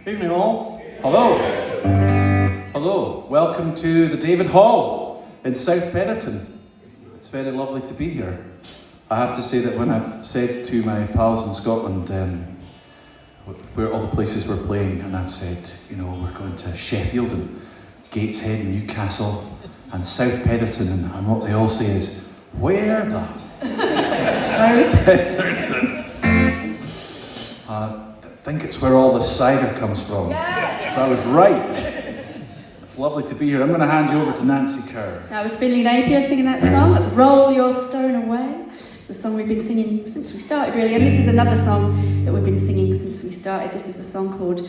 Evening all. Hello. Hello. Welcome to the David Hall in South Petherton. It's very lovely to be here. I have to say that when I've said to my pals in Scotland where all the places we're playing, and I've said, you know, we're going to Sheffield and Gateshead and Newcastle and South Petherton, and what they all say is, where the South Petherton? I think it's where all the cider comes from. Yes. So I was right. It's lovely to be here. I'm going to hand you over to Nancy Kerr. That was Findlay Napier singing that song. That's Roll Your Stone Away. It's a song we've been singing since we started, really. And this is another song that we've been singing since we started. This is a song called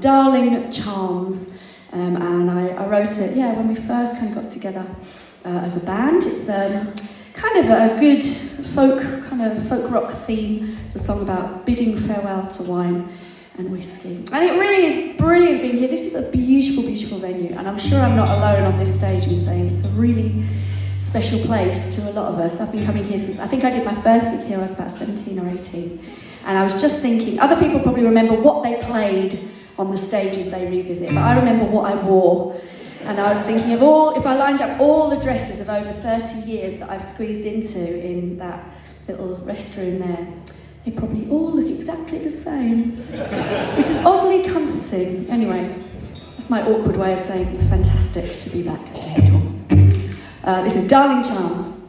Darling Charms. And I wrote it, when we first kind of got together as a band. It's kind of a good folk rock theme. It's a song about bidding farewell to wine and whiskey. And it really is brilliant being here. This is a beautiful, beautiful venue. And I'm sure I'm not alone on this stage in saying it's a really special place to a lot of us. I've been coming here since, I think I did my first week here, I was about 17 or 18. And I was just thinking, other people probably remember what they played on the stages they revisit, but I remember what I wore. And I was thinking of if I lined up all the dresses of over 30 years that I've squeezed into in that little restroom there, they probably all look exactly the same, which is oddly comforting. Anyway, that's my awkward way of saying it's fantastic to be back at the Head Hall. This is Darling Charms.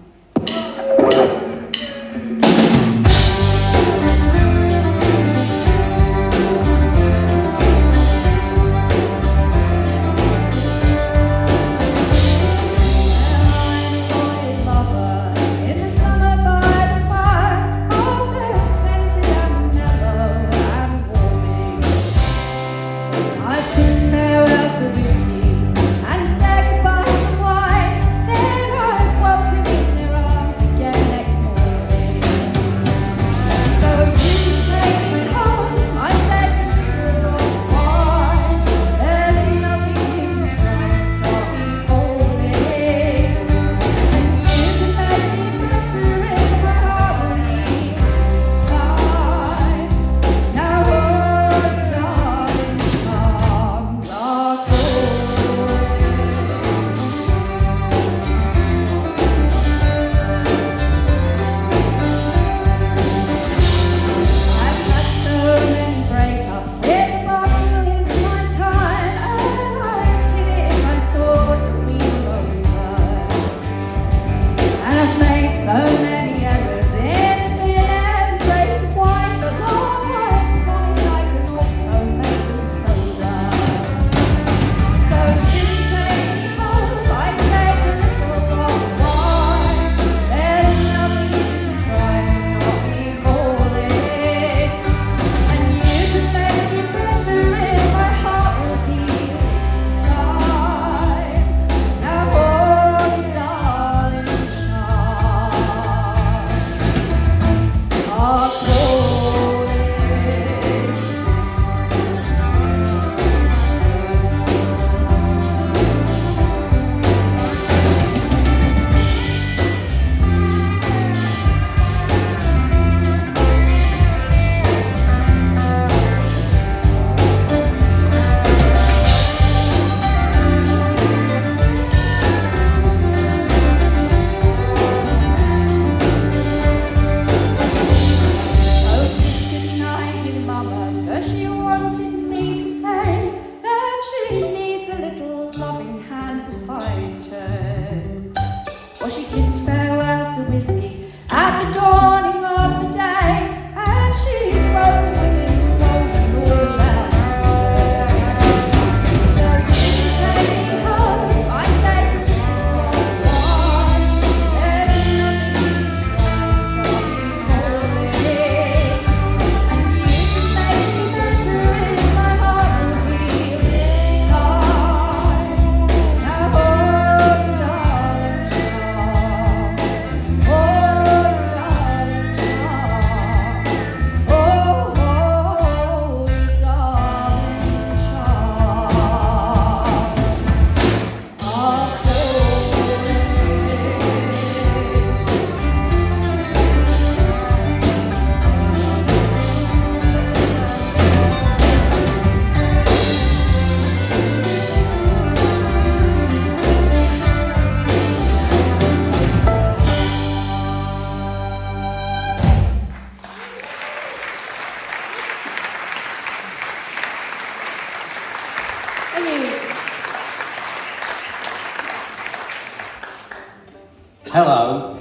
Hello.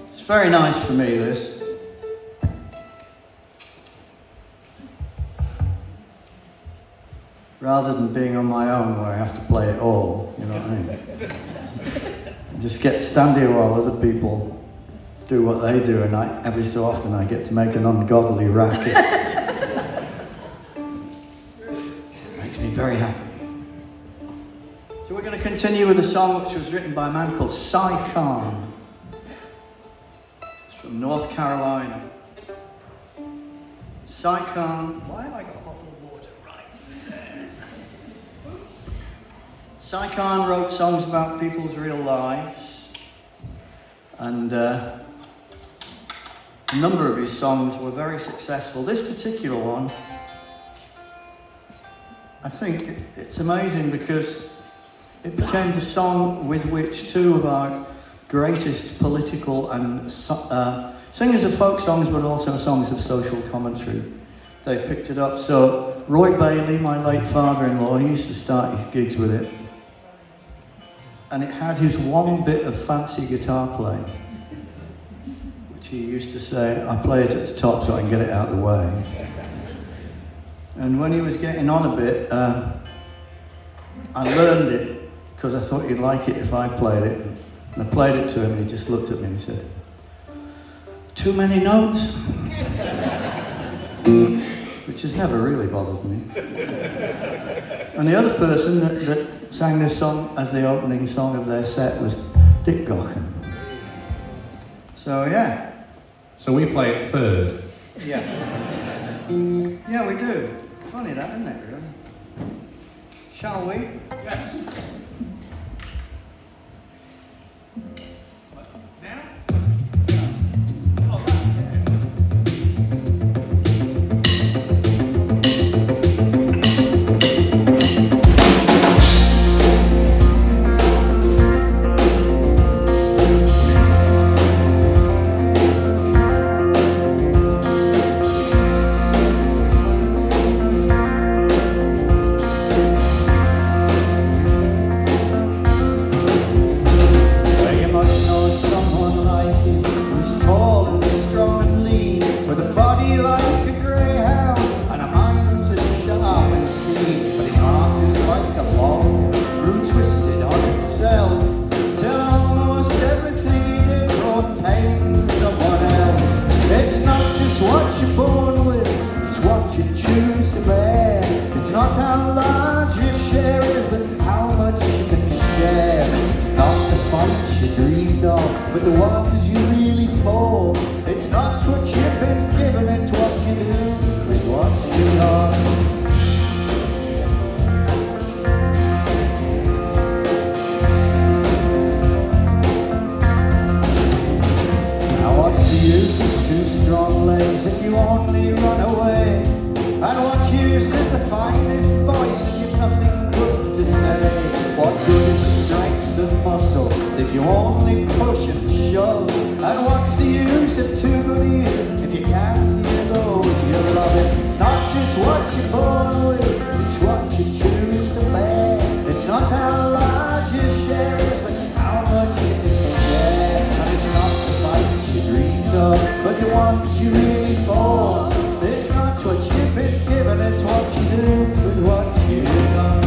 It's very nice for me, this. Rather than being on my own where I have to play it all, you know what I mean? I just get to stand here while other people do what they do, and every so often I get to make an ungodly racket. It makes me very happy. So we're going to continue with a song which was written by a man called Cy Khan. It's from North Carolina. Cy Khan. Why have I got a bottle of water right there? Cy Khan wrote songs about people's real lives, and a number of his songs were very successful. This particular one, I think it's amazing because it became the song with which two of our greatest political and singers of folk songs, but also songs of social commentary, they picked it up. So Roy Bailey, my late father-in-law, he used to start his gigs with it. And it had his one bit of fancy guitar playing, which he used to say, I play it at the top so I can get it out of the way. And when he was getting on a bit, I learned it because I thought he'd like it if I played it. And I played it to him and he just looked at me and he said, too many notes? Which has never really bothered me. And the other person that sang this song as the opening song of their set was Dick Gaughan. So yeah. So we play it third. Yeah. Yeah, we do. Funny that, isn't it, really? Shall we? Yes. But the ones you really fall, it's not what you've been given, it's what you do with what you are. Now what's the use of two strong legs if you only run away? And what use is the finest voice if you've nothing good to say? What good is the strength of muscle if you only push and shove? And what's the use of two good ears if you can't hear those you love? It not just what you're born with, it's what you choose to bear. It's not how large your share is, but how much you can share. And it's not the fights you dreamed of, but the ones you really fought. It's not what you've been given, it's what you do with what you've done.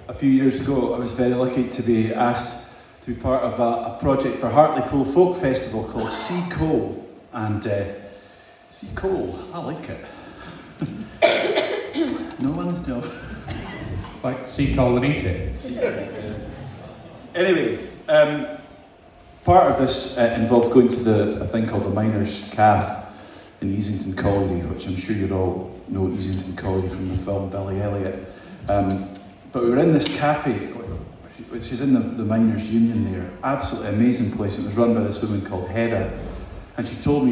a few years ago, I was very lucky to be asked to be part of a project for Hartlepool Folk Festival called Sea Coal. And Sea Coal, I like it. No one? No. Like sea coal and eat it. Anyway, part of this involved going to a thing called the Miners' Cafe in Easington Colliery, which I'm sure you all know Easington Colliery from the film Billy Elliot. But we were in this cafe, which is in the Miners' Union there. Absolutely amazing place. It was run by this woman called Hedda. And she told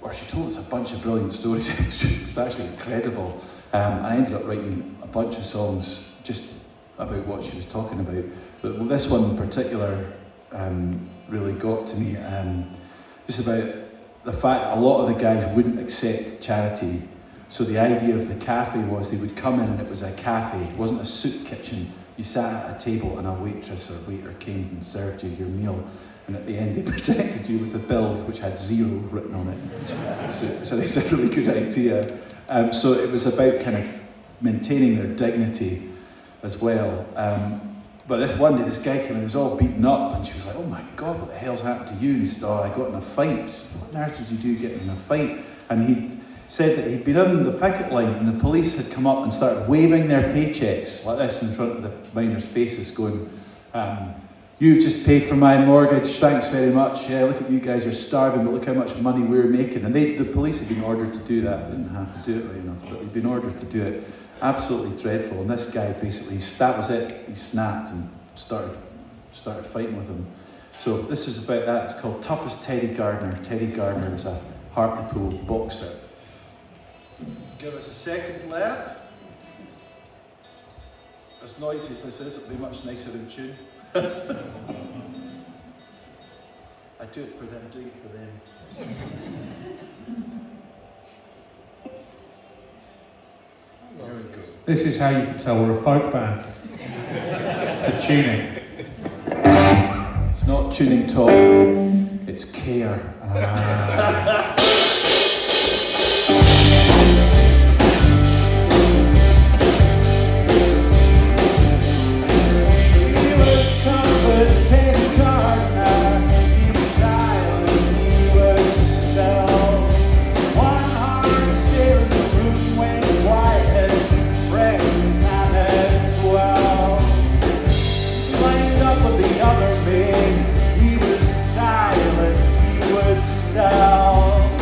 us a bunch of brilliant stories. It was actually incredible. I ended up writing a bunch of songs just about what she was talking about. But this one in particular really got to me. Just about the fact that a lot of the guys wouldn't accept charity. So the idea of the cafe was they would come in and it was a cafe. It wasn't a soup kitchen. You sat at a table and a waitress or waiter came and served you your meal. And at the end they presented you with a bill which had 0 written on it. So it's a really good idea. So it was about kind of maintaining their dignity as well. But this one day, this guy came in, he was all beaten up, and she was like, "Oh my God, what the hell's happened to you?" And he said, "Oh, I got in a fight." Said, "What on earth did you do getting in a fight?" And he said that he'd been on the picket line, and the police had come up and started waving their paychecks like this in front of the miners' faces, going, "You've just paid for my mortgage, thanks very much. Yeah, look at you guys, you're starving, but look how much money we're making." And the police had been ordered to do that. They didn't have to do it right enough, but they'd been ordered to do it. Absolutely dreadful. And this guy basically, that was it. He snapped and started fighting with him. So this is about that. It's called Tough as Teddy Gardner. Teddy Gardner was a Hartlepool boxer. Give us a second, lads. As noisy as this is, it'll be much nicer in tune. I do it for them, do it for them. There we go. This is how you can tell we're a folk band. The tuning. It's not tuning top, it's care. He was silent, he was dull.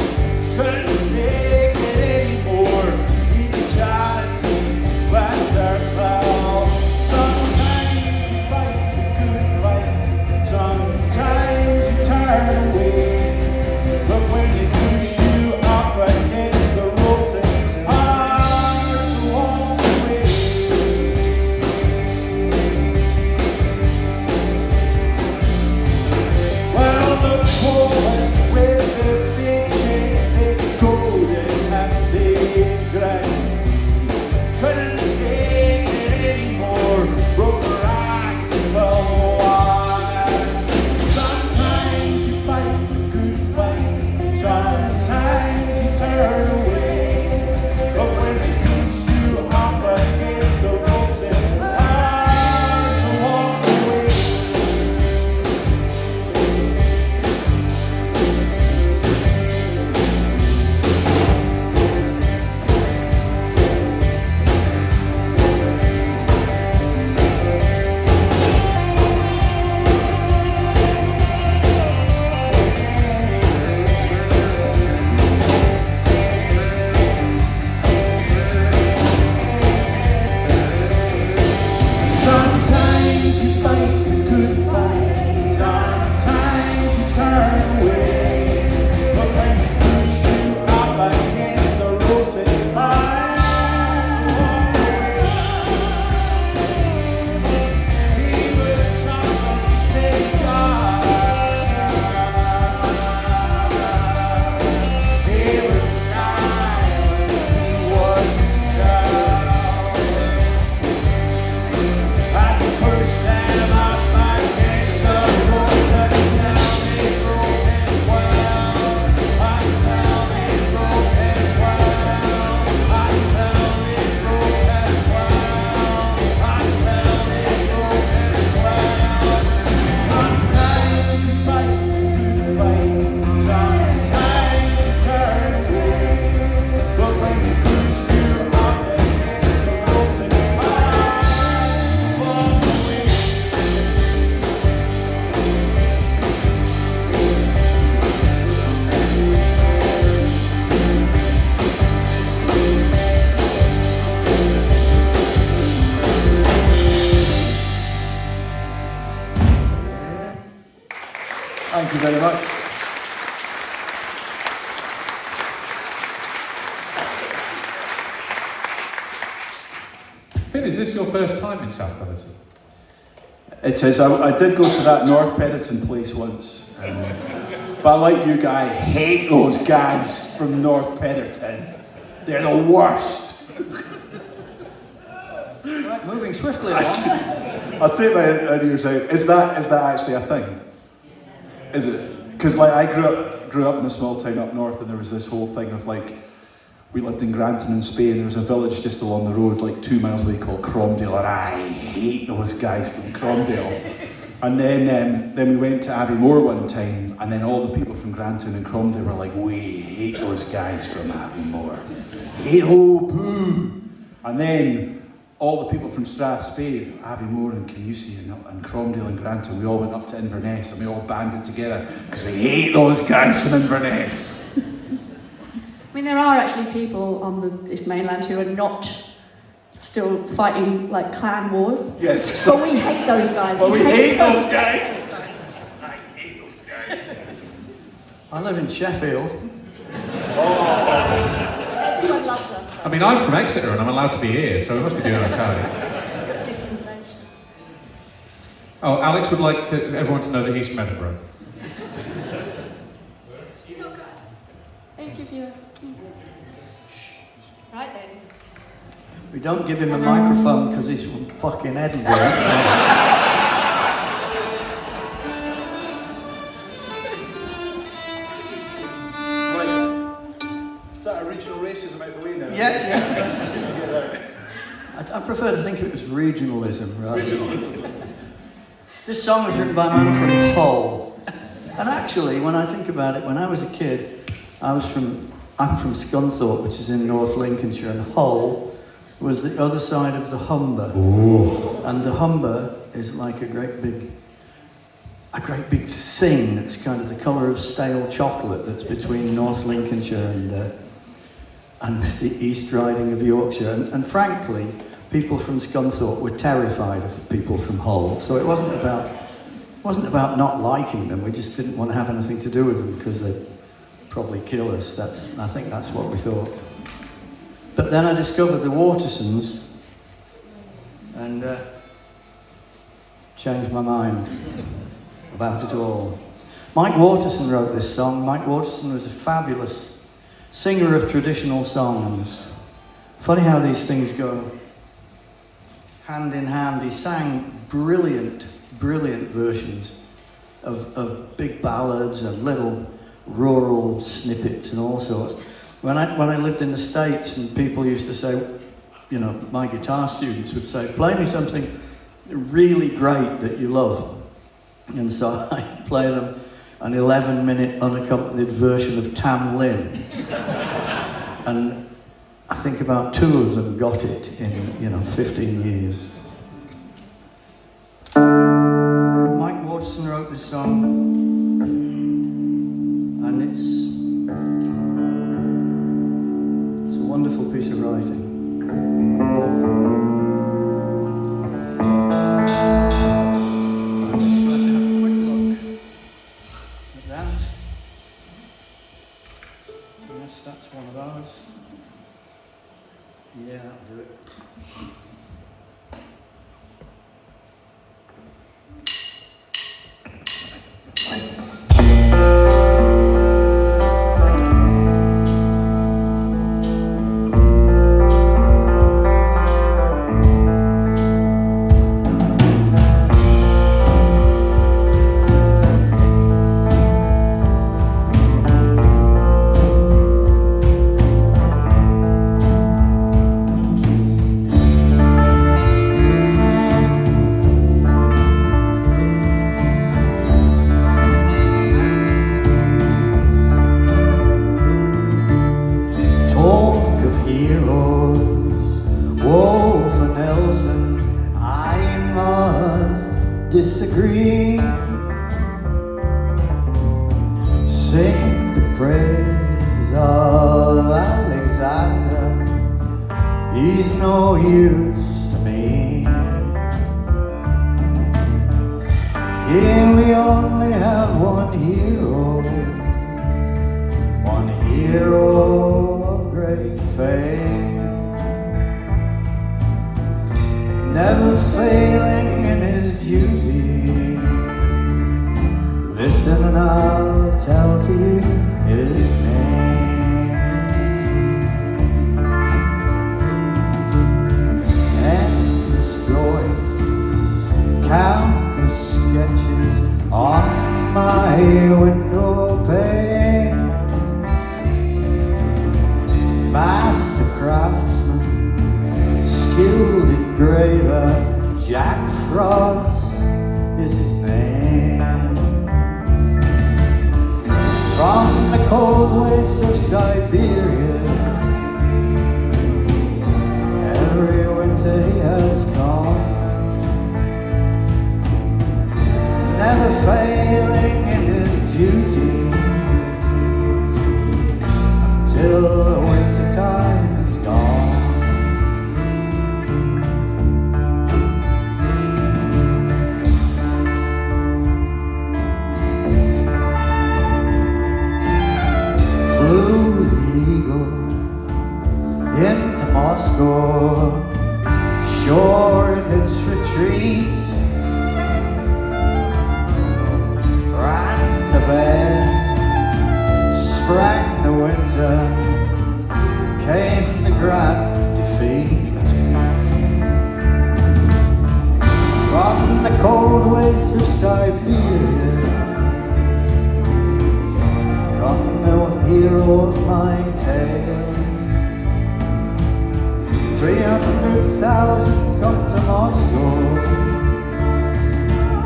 you very much. Finn, is this your first time in South Petherton? It is. I did go to that North Petherton place once. But like you guys, hate those guys from North Petherton. They're the worst. Right, moving swiftly along. I'll take my ears out. Is that actually a thing? Is it? Because like I grew up in a small town up north, and there was this whole thing of like, we lived in Granton in Spain. There was a village just along the road, like 2 miles away, called Cromdale, and I hate those guys from Cromdale. And then we went to Abbeymoor one time, and then all the people from Granton and Cromdale were like, we hate those guys from Abbeymoor. Hate ho poo. And then all the people from Strathspey, Abbeymoor and Canusie and Cromdale and Granton, we all went up to Inverness and we all banded together because we hate those guys from Inverness. I mean, there are actually people on this mainland who are not still fighting like clan wars. Yes. But we hate those guys. But we hate those guys. I hate those guys. I live in Sheffield. Everyone loves us. I mean, I'm from Exeter and I'm allowed to be here, so we must be doing okay. Dispensation. Oh, Alex would like everyone to know that he's from Edinburgh. I'll give you a... Right then. We don't give him a microphone because he's from fucking Edinburgh. Right. Is that a regional racism out the way now? Yeah. I prefer to think it was regionalism, right? This song was written by a man from Hull. And actually, when I think about it, when I was a kid, I'm from Scunthorpe, which is in North Lincolnshire, and Hull was the other side of the Humber. Ooh. And the Humber is like a great big thing that's kind of the colour of stale chocolate that's between North Lincolnshire and the East Riding of Yorkshire. And frankly, people from Scunthorpe were terrified of people from Hull. So it wasn't about not liking them. We just didn't want to have anything to do with them because they'd probably kill us. I think that's what we thought. But then I discovered the Watersons and changed my mind about it all. Mike Waterson wrote this song. Mike Waterson was a fabulous singer of traditional songs. Funny how these things go hand in hand. He sang brilliant versions of big ballads and little rural snippets and all sorts. When I lived in the States and people used to say, you know, my guitar students would say, play me something really great that you love. And so I play them an 11-minute unaccompanied version of Tam Lin. And I think about 2 of them got it in, 15 years. Mike Waterson wrote this song, and it's a wonderful piece of writing. That's one of ours. Yeah, that'll do it. Disagree. Sing the praise of Alexander. He's no use to me. Here we only have one hero of great fame, never failing in his duty. Listen and I'll tell to you his name. Endless joys, countless sketches on my window pane. Master craftsman, skilled engraver, Jack Frost is his name. From the cold wastes of Siberia, every winter he has gone, never failing in his duty till the winter time is gone. Flew the eagle into Moscow, sure in its retreat. Ran the bear, sprang the winter, came the grand defeat. From the cold wastes of Siberia, come the hero of my tale. 300,000 come to Moscow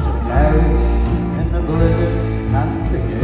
to perish in the blizzard and the gale.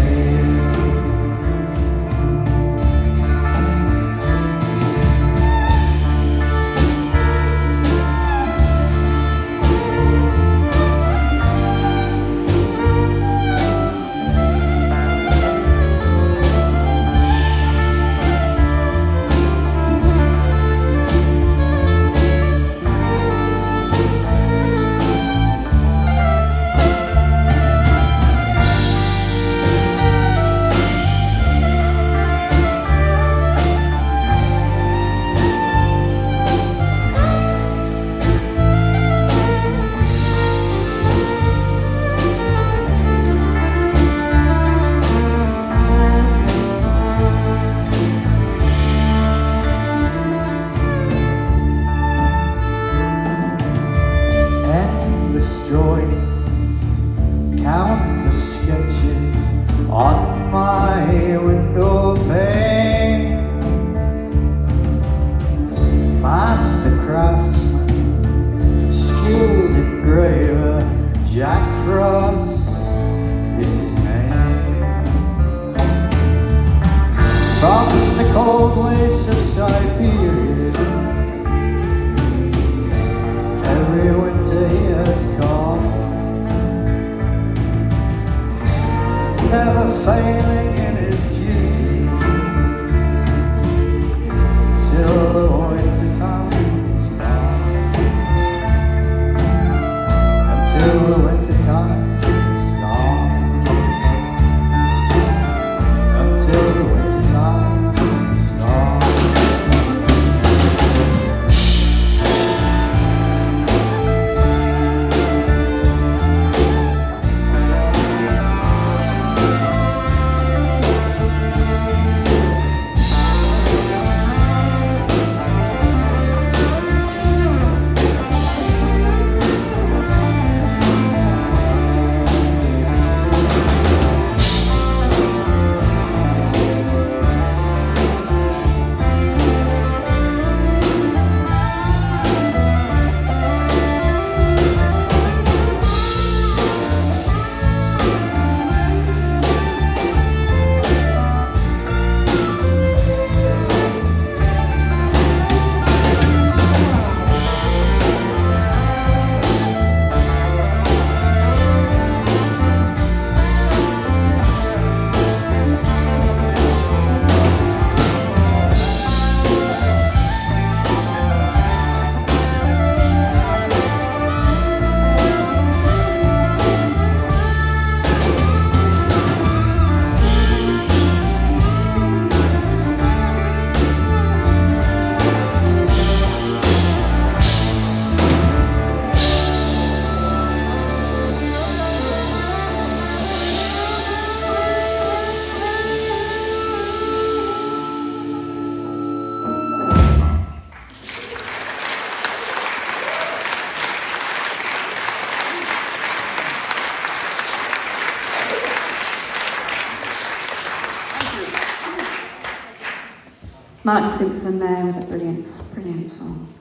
Martin Simpson there with a brilliant, brilliant song.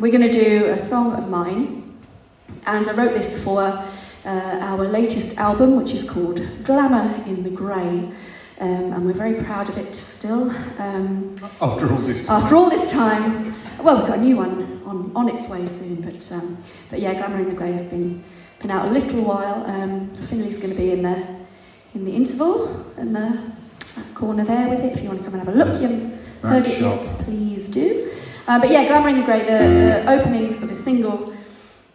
We're going to do a song of mine, and I wrote this for our latest album, which is called Glamour in the Grey, and we're very proud of it still. After all this time. Well, we've got a new one on its way soon, but yeah, Glamour in the Grey has been out a little while. Findlay's going to be in the interval, in the corner there with it. If you want to come and have a look, you haven't heard it yet, please do. But yeah, Glamour in the Grey, the opening sort of single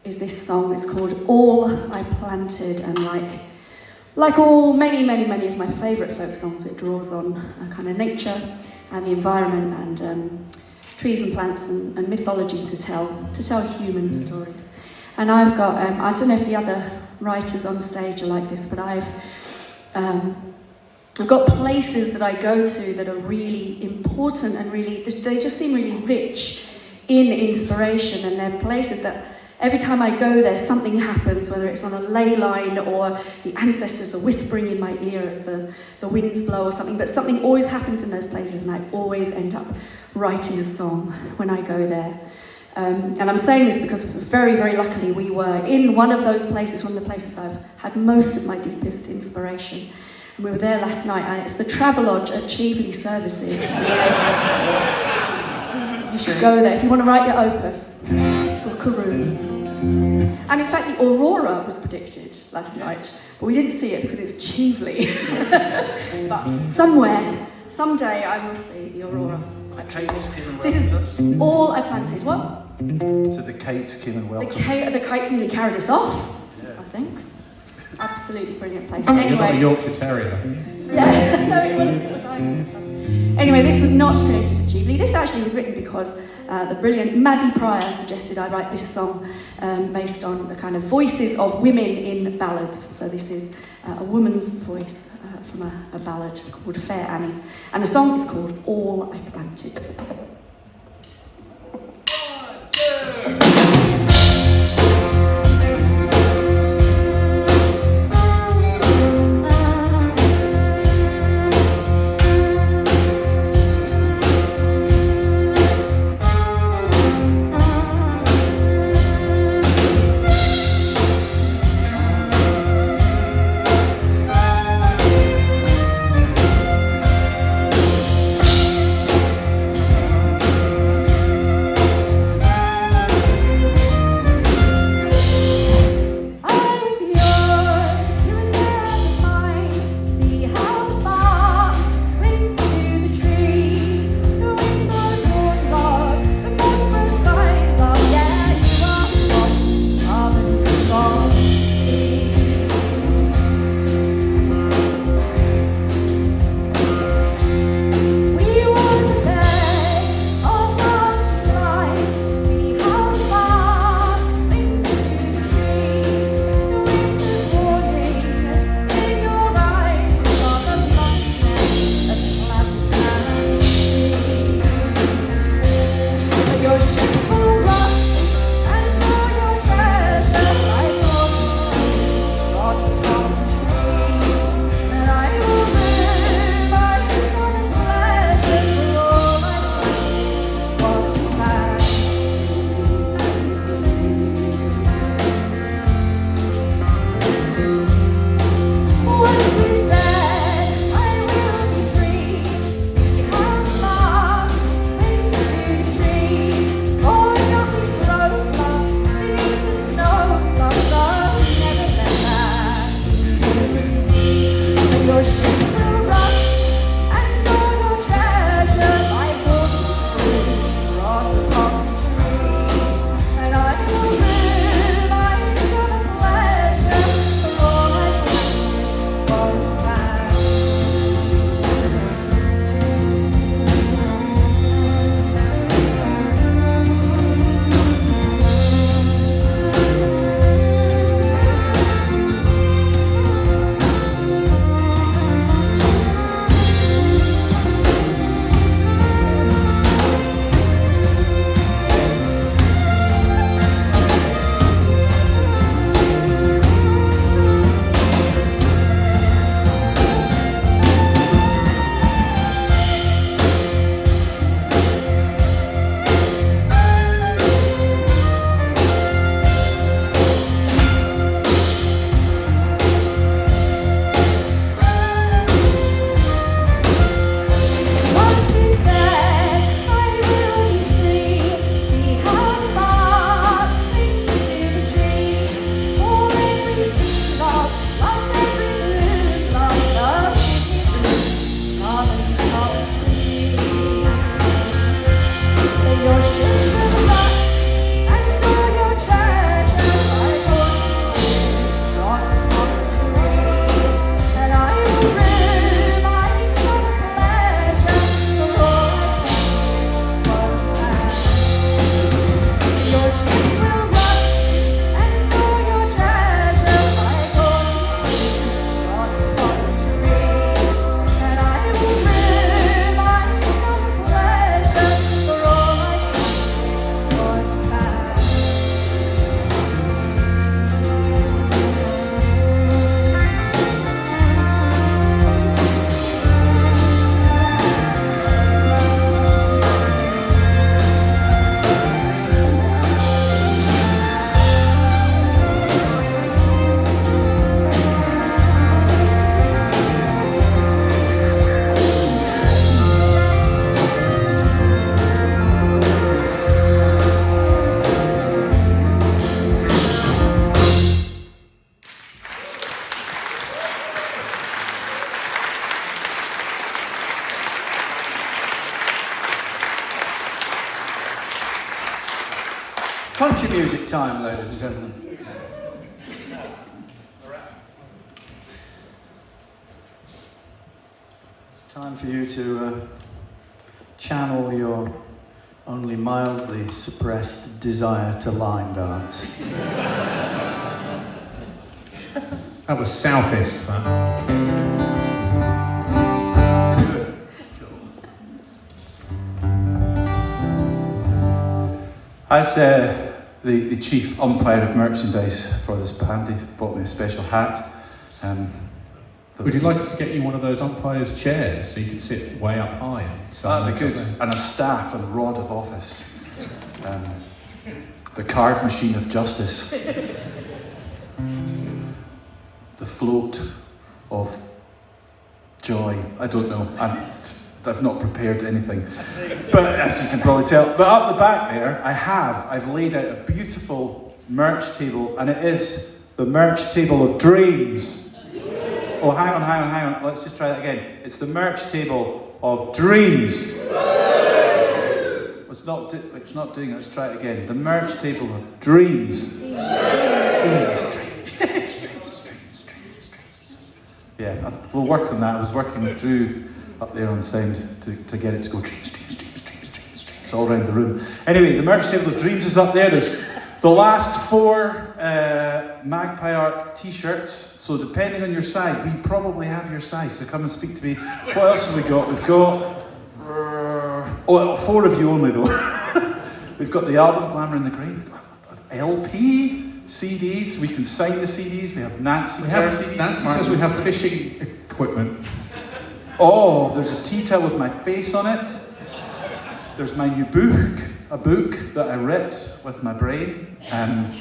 is this song. It's called All I Planted, and like all many of my favourite folk songs, it draws on a kind of nature and the environment and trees and plants and mythology to tell human stories. And I've got I don't know if the other writers on stage are like this, but I've got places that I go to that are really important and really, they just seem really rich in inspiration, and they're places that every time I go there, something happens, whether it's on a ley line or the ancestors are whispering in my ear as the winds blow or something, but something always happens in those places, and I always end up writing a song when I go there. And I'm saying this because very, very luckily we were in one of those places, one of the places I've had most of my deepest inspiration. And we were there last night, and it's the Travelodge at Cheveley Services. You should go there if you want to write your opus, or Karoo. And in fact, the aurora was predicted last night, but we didn't see it because it's Cheveley. But someday I will see the aurora. This is all I planted. What? So the kites came and welcomed. The kites nearly carried us off, I think. Absolutely brilliant place. You're not a Anyway, Yorkshire Terrier. yeah, no, it was Anyway, this was not created for Cheveley. This actually was written because the brilliant Maddie Pryor suggested I write this song based on the kind of voices of women in ballads. So this is a woman's voice from a ballad called Fair Annie. And the song is called All I Planted. Country music time, ladies and gentlemen. It's time for you to channel your only mildly suppressed desire to line dance. That was Southeast, that. Good. As the chief umpire of merchandise for this band, he bought me a special hat. Would you like us to get you one of those umpires' chairs so you can sit way up high? That'd be good. And a staff and rod of office. The card machine of justice. The float of joy. I don't know. I've not prepared anything. But as you can probably tell. But up the back there, I've laid out a beautiful merch table, and it is the merch table of dreams. Oh, hang on. Let's just try that again. It's the merch table of dreams. It's not doing it. Let's try it again. The merch table of dreams. Yeah, we'll work on that. I was working with Drew up there on sound to get it to go dreams. It's all around the room. Anyway, the merch table of dreams is up there. There's the last 4 Magpie Arc t-shirts. So depending on your size, we probably have your size, so come and speak to me. What else have we got? We've got, 4 of you only though. We've got the album, Glamour in the Green, LP, CDs, we can sign the CDs, we have Nancy Kerr CDs. Nancy says we have fishing equipment. Oh, there's a tea towel with my face on it. There's my new book, a book that I writ with my brain, and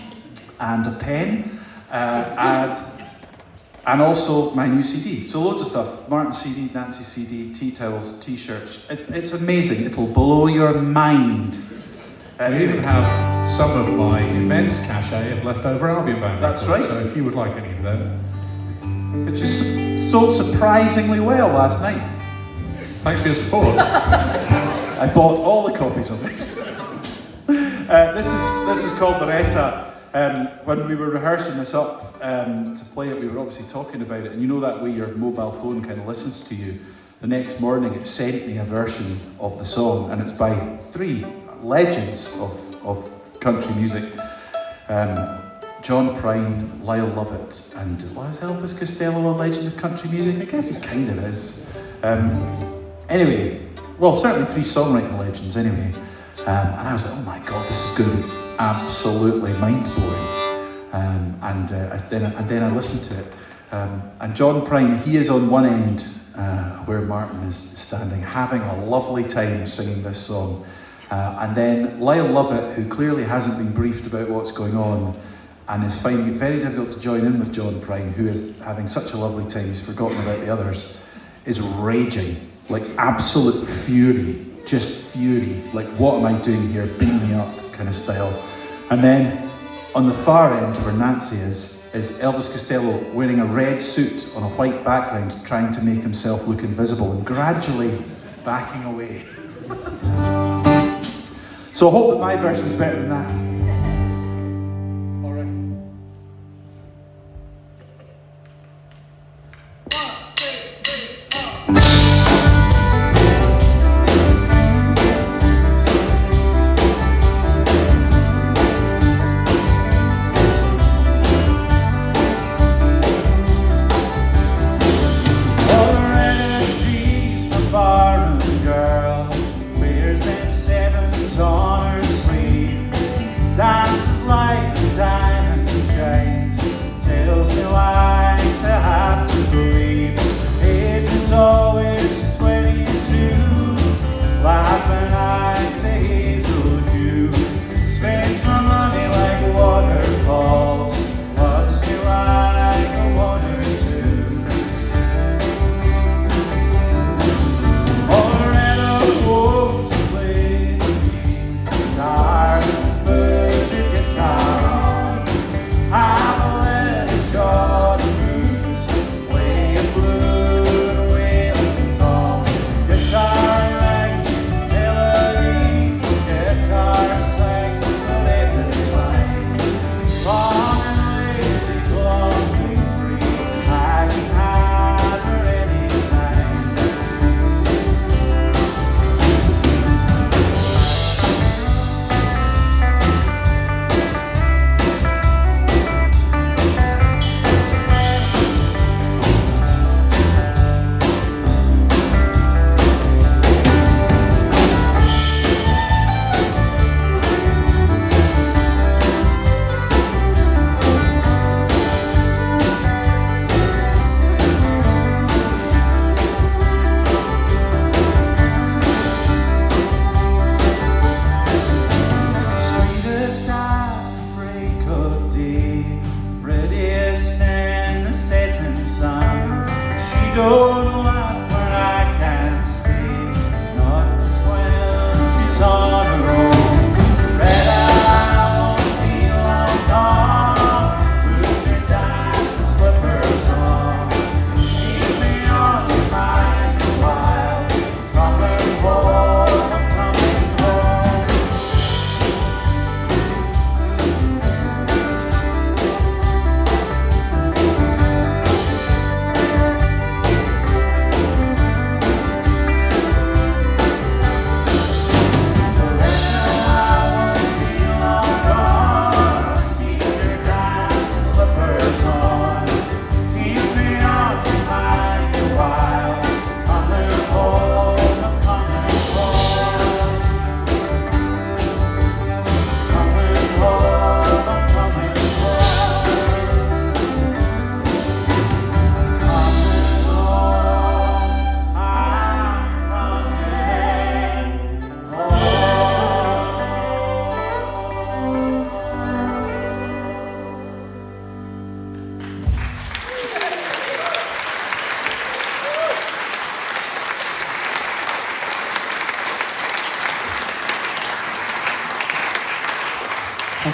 a pen, and also my new CD. So loads of stuff. Martin CD, Nancy CD, tea towels, t-shirts. It's amazing. It'll blow your mind. We even have some of my immense cachet of leftover Albion Band That's records, right. So if you would like any of them. It just sold surprisingly well last night. Thanks for your support. I bought all the copies of it. This is called Loretta. When we were rehearsing this up to play it, we were obviously talking about it, and you know that way your mobile phone kind of listens to you. The next morning it sent me a version of the song, and it's by 3 legends of country music. John Prine, Lyle Lovett, and was Elvis Costello a legend of country music? I guess he kind of is. Anyway, well, certainly 3 songwriting legends anyway. And I was like, oh my God, this is going to be absolutely mind-blowing. And then I listened to it. And John Prine, he is on one end where Martin is standing, having a lovely time singing this song. And then Lyle Lovett, who clearly hasn't been briefed about what's going on and is finding it very difficult to join in with John Prine, who is having such a lovely time, he's forgotten about the others, is raging, like absolute fury, just fury, like what am I doing here, beam me up kind of style. And then on the far end where Nancy is Elvis Costello wearing a red suit on a white background, trying to make himself look invisible and gradually backing away. So I hope that my version's better than that. All right. 1, 2, 3, 4.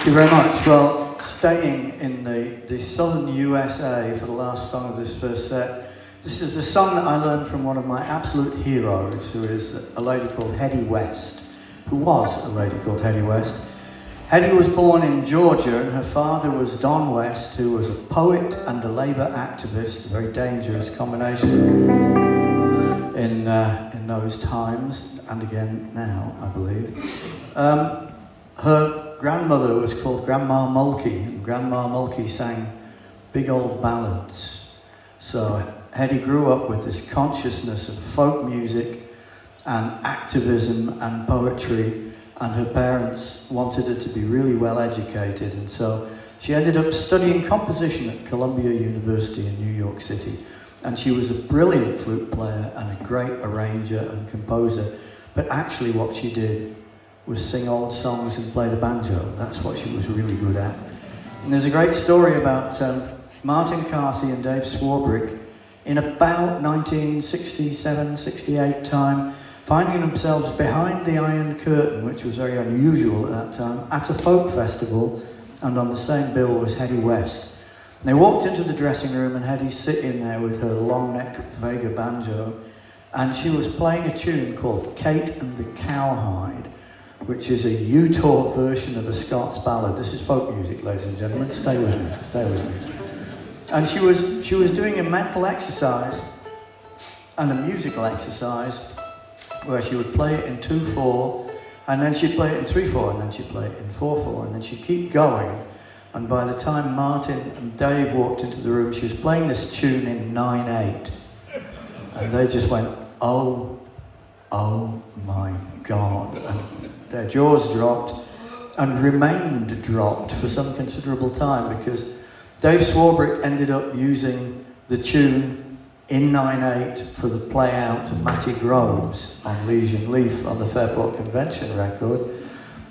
Thank you very much. Well, staying in the southern USA for the last song of this first set, this is a song that I learned from one of my absolute heroes, who is a lady called Hetty West, who was a lady called Hetty West. Hetty was born in Georgia, and her father was Don West, who was a poet and a labour activist, a very dangerous combination in those times, and again now, I believe. Her grandmother was called Grandma Mulkey, and Grandma Mulkey sang big old ballads. So Hetty grew up with this consciousness of folk music and activism and poetry, and her parents wanted her to be really well educated, and so she ended up studying composition at Columbia University in New York City. And she was a brilliant flute player and a great arranger and composer, but actually what she did was sing old songs and play the banjo. That's what she was really good at. And there's a great story about Martin Carthy and Dave Swarbrick in about 1967, 68 time, finding themselves behind the Iron Curtain, which was very unusual at that time, at a folk festival, and on the same bill was Hetty West. And they walked into the dressing room, and Hetty's sitting there with her long neck Vega banjo, and she was playing a tune called Kate and the Cowhide, which is a Utah version of a Scots ballad. This is folk music, ladies and gentlemen. Stay with me, stay with me. And she was doing a mental exercise and a musical exercise where she would play it in 2/4, and then she'd play it in 3/4, and then she'd play it in 4/4, and then she'd keep going. And by the time Martin and Dave walked into the room, she was playing this tune in 9/8. And they just went, oh my God. And their jaws dropped and remained dropped for some considerable time, because Dave Swarbrick ended up using the tune in 9/8 for the play out of Matty Groves on Liege and Leaf on the Fairport Convention record.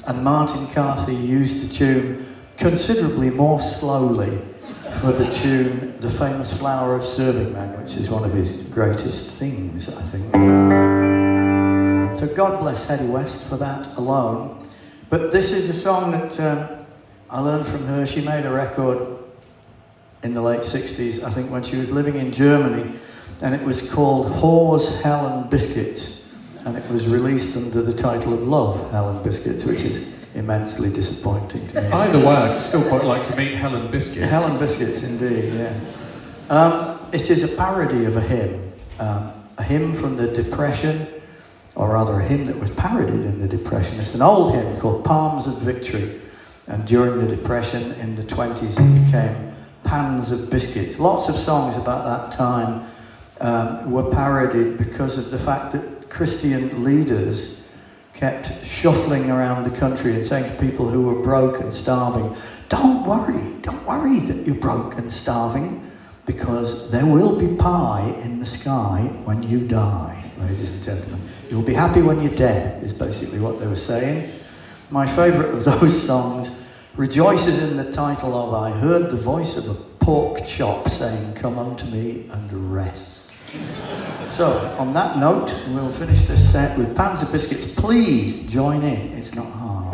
And Martin Carthy used the tune considerably more slowly for the tune The Famous Flower of Servingman, which is one of his greatest things, I think. So God bless Hetty West for that alone. But this is a song that I learned from her. She made a record in the late 60s, I think, when she was living in Germany, and it was called Whores, Hell and Biscuits, and it was released under the title of Love, Hell and Biscuits, which is immensely disappointing to me. Either way, I'd still quite like to meet Helen Biscuit. Helen Biscuits, indeed, yeah. It is a parody of a hymn from the Depression, or rather a hymn that was parodied in the Depression. It's an old hymn called Palms of Victory, and during the Depression in the 20s it became Pans of Biscuits. Lots of songs about that time were parodied because of the fact that Christian leaders kept shuffling around the country and saying to people who were broke and starving, don't worry that you're broke and starving, because there will be pie in the sky when you die, ladies and gentlemen. You'll be happy when you're dead, is basically what they were saying. My favourite of those songs rejoices in the title of I Heard the Voice of a Pork Chop saying, come unto me and rest. So, on that note, we'll finish this set with Pans of Biscuits. Please join in, it's not hard.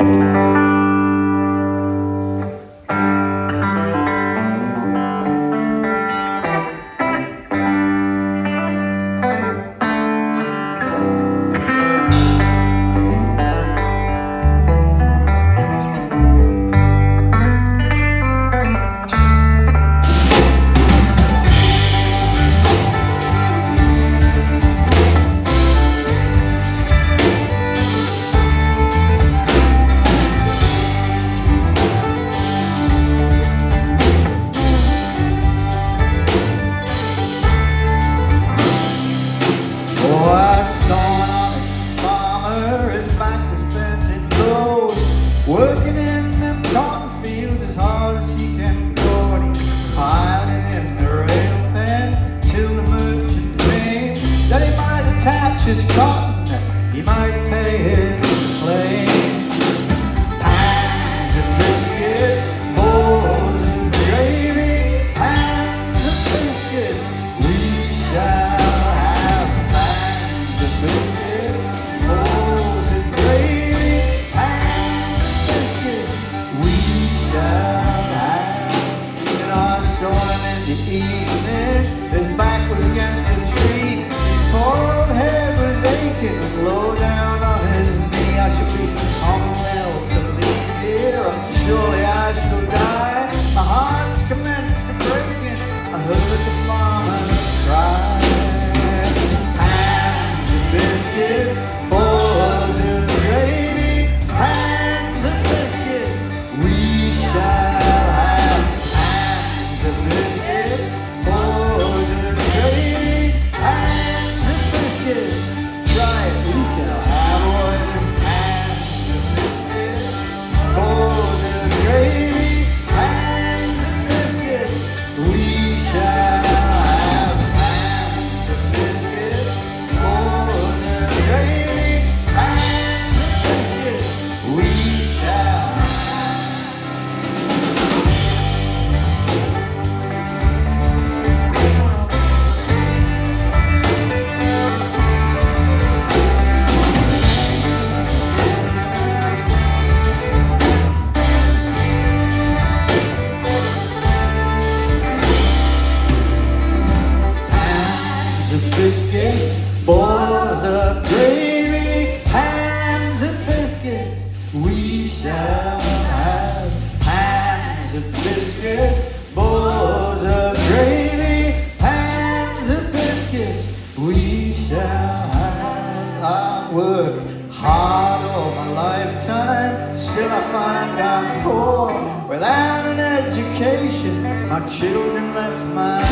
My children left my